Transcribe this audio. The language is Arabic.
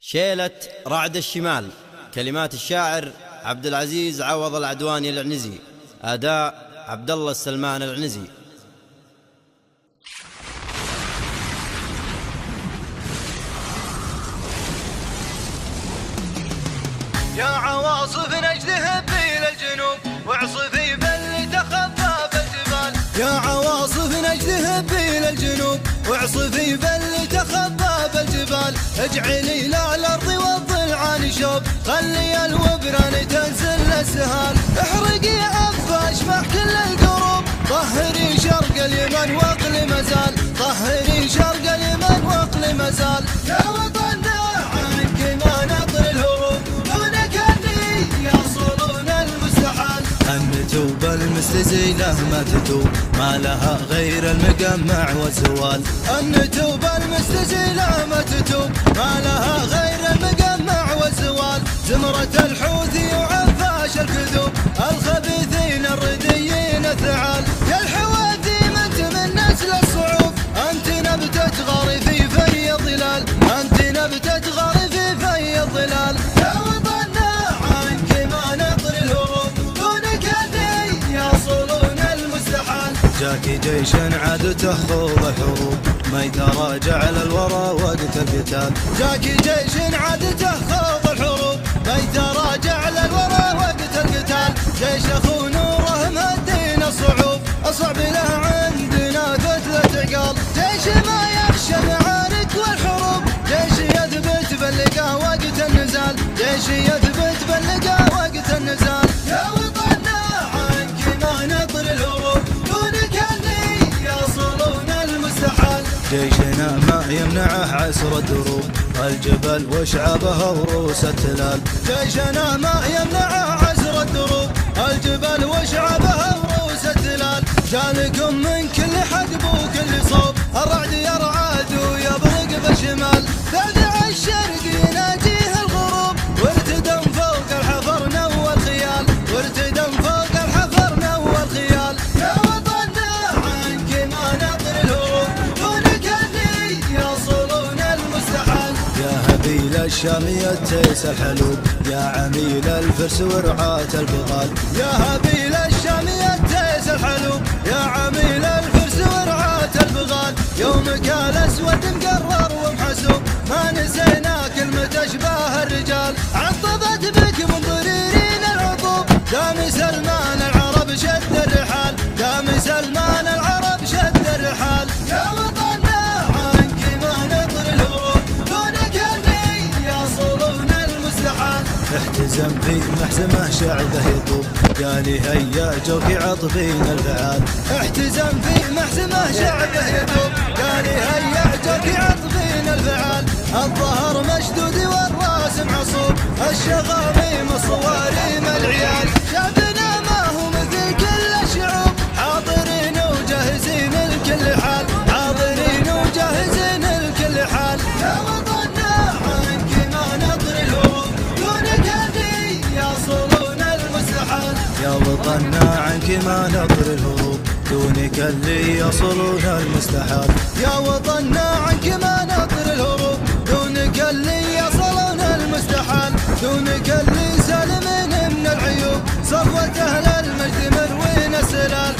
شيلة رعد الشمال. كلمات الشاعر عبد العزيز عوض العدواني العنزي. أداء عبد الله السلمان العنزي. يا عواصف نجدهب إلى الجنوب واعصفي بل تخفى بالجبال. يا عواصف نجدهب إلى الجنوب واعصفي بل تخفى بالجبال. اجعلي لا الأرض والضلعان شوب، خلي الوبران تنزل السهال. احرقي عفاش مع كل القروب، طهري شرق اليمن واقل مزال. طهري شرق اليمن واقل مزال. يا وطننا عنك ما نطر الهروب، دونك اللي يصلون المستحال. أن توب المستزيلة ما تتوب، ما لها غير المقمع والزوال. أن توب المستزيلة ما تتوب، ما لها غير المقمع والزوال. زمرة الحوثي وعفاش الكذوب، الخبيثين الرديين الثعال. يا الحواثيم أنت من نسل الصعوف، أنت نبتة غار في في الظلال. أنت نبتة غار في في الظلال. يا وطننا عنك ما نطر الهروب، دونك اللي يصلون المستحال. جاك جيش عادته خوض الحروب، ما يتراجع للورى وقت القتال. جاك جيش عادته خوض الحروب، ما يتراجع للورى وقت القتال. جيش اخو نوره مهدينا الصعوب، اصعب له عندنا فتلة عقال. جيش ما يخشى المعارك والحروب، جيش يثبت باللقاء وقت النزال. جيش يثبت باللقاء وقت النزال. يا وطننا عنك ما نطر الهروب، دونك اللي يصلون المستحال. جيشنا ما يمنعه عسر الدروب، الجبل وشعبها وروس التلال. جيشنا ما يمنعه عسر الدروب، الجبل وشعبها وروس التلال. جالكم من كل حدب وكل صوب، الرعد يرعد ويبرق بالشمال. ذلع الشرق يناجيه الغروب، وارتدم فوق الحفر نوى الخيال. وارتدم فوق الحفر نوى الخيال. يا وطننا عنك ما نطر الهروب، دونك اللي يصلون المستحال. يا هبيل الشام يتيس الحلوب، يا عميل الفرس ورعاة البغال. يا هبيل الشام يتيس الحلوب، يا عميل الفرس ورعاة البغال. يومك الاسود مقرر ومحسوب، ما نسينا كلمة اشباه الرجال. عطفت بك منظرين العقوب، دام سلمان العرب شد الرحال. دام سلمان العرب شد الرحال. يا وطننا عنك ما نطر الهروب، دونك اللي يصلون المستحال. احتزم في محزمه شعبه يطوب، قالي هيا جوك عطفين الفعال. احتزم في محزمه شعبه يطوب، قالي هيا جوك عطفين الفعال. الظهر مشدود والراس معصوب، الشغاميم الصواريم العيال. شعبنا ما هو مثل كل الشعوب، حاضرين وجاهزين لكل حال. حاضرين وجاهزين لكل حال. يا وطننا عنك ما نطر الهروب، دونك اللي يصلون المستحال. يا وطننا عنك ما نطر الهروب، دونك اللي يصلون المستحال. يا وطننا عنك ما نطر الهروب، دونك اللي يصلون المستحال. دونك اللي سالمين من العيوب، صفوة أهل المجد مروين السلال.